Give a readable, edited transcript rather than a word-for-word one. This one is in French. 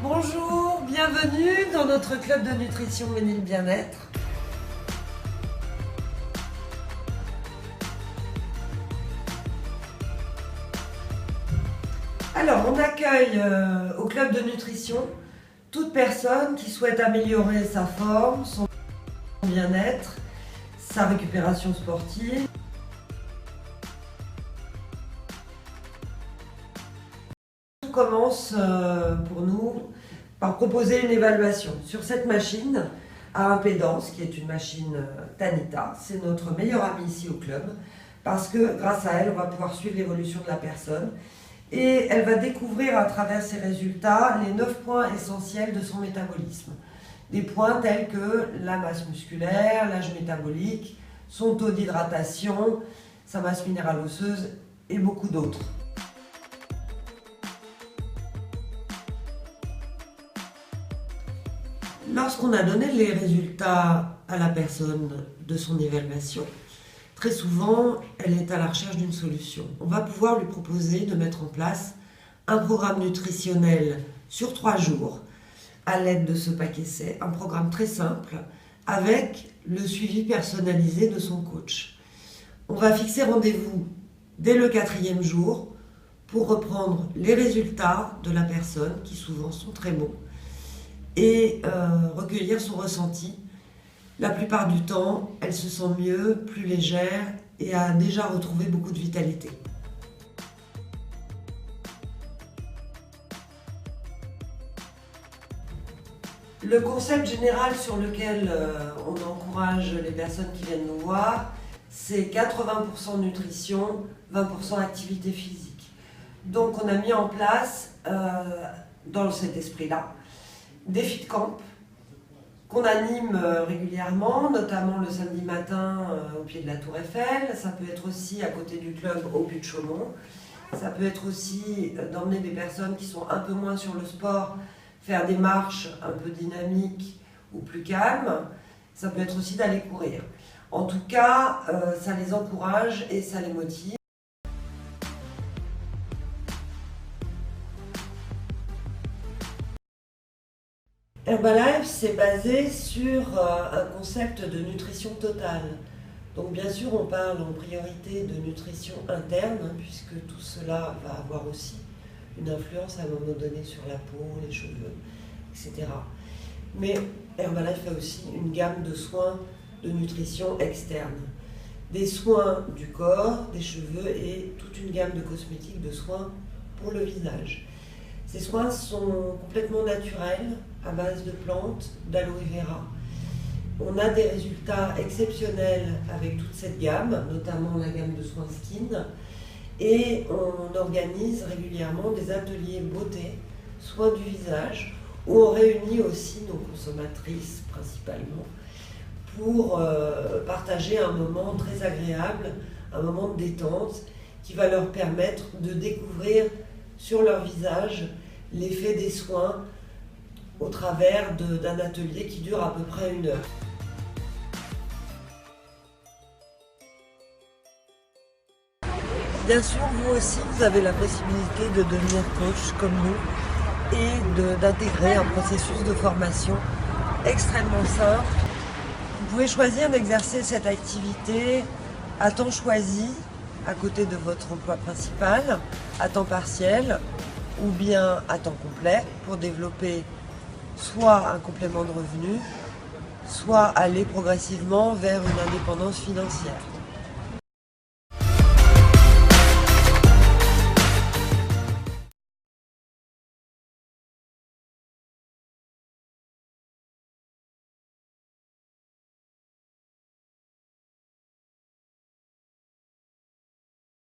Bonjour, bienvenue dans notre club de nutrition Ménil Bien-être. Alors, on accueille au club de nutrition toute personne qui souhaite améliorer sa forme, son bien-être, sa récupération sportive. Tout commence pour nous par proposer une évaluation sur cette machine à impédance, qui est une machine Tanita. C'est notre meilleure amie ici au club, parce que grâce à elle, on va pouvoir suivre l'évolution de la personne. Et elle va découvrir à travers ses résultats les 9 points essentiels de son métabolisme. Des points tels que la masse musculaire, l'âge métabolique, son taux d'hydratation, sa masse minérale osseuse et beaucoup d'autres. Lorsqu'on a donné les résultats à la personne de son évaluation, très souvent, elle est à la recherche d'une solution. On va pouvoir lui proposer de mettre en place un programme nutritionnel sur 3 jours à l'aide de ce pack essai, un programme très simple avec le suivi personnalisé de son coach. On va fixer rendez-vous dès le 4e jour pour reprendre les résultats de la personne, qui souvent sont très bons, et recueillir son ressenti. La plupart du temps, elle se sent mieux, plus légère et a déjà retrouvé beaucoup de vitalité. Le concept général sur lequel on encourage les personnes qui viennent nous voir, c'est 80% nutrition, 20% activité physique. Donc on a mis en place, dans cet esprit-là, des fit camp qu'on anime régulièrement, notamment le samedi matin au pied de la Tour Eiffel. Ça peut être aussi à côté du club au Puy de Chaumont. Ça peut être aussi d'emmener des personnes qui sont un peu moins sur le sport, faire des marches un peu dynamiques ou plus calmes. Ça peut être aussi d'aller courir. En tout cas, ça les encourage et ça les motive. Herbalife, c'est basé sur un concept de nutrition totale. Donc bien sûr, on parle en priorité de nutrition interne, puisque tout cela va avoir aussi une influence à un moment donné sur la peau, les cheveux, etc. Mais Herbalife a aussi une gamme de soins de nutrition externe. Des soins du corps, des cheveux et toute une gamme de cosmétiques de soins pour le visage. Ces soins sont complètement naturels, à base de plantes, d'aloe vera. On a des résultats exceptionnels avec toute cette gamme, notamment la gamme de soins skin. Et on organise régulièrement des ateliers beauté, soins du visage, où on réunit aussi nos consommatrices principalement pour partager un moment très agréable, un moment de détente qui va leur permettre de découvrir sur leur visage l'effet des soins au travers d'un atelier qui dure à peu près 1 heure. Bien sûr, vous aussi, vous avez la possibilité de devenir coach comme nous et d'intégrer un processus de formation extrêmement simple. Vous pouvez choisir d'exercer cette activité à temps choisi, à côté de votre emploi principal, à temps partiel ou bien à temps complet pour développer soit un complément de revenu, soit aller progressivement vers une indépendance financière.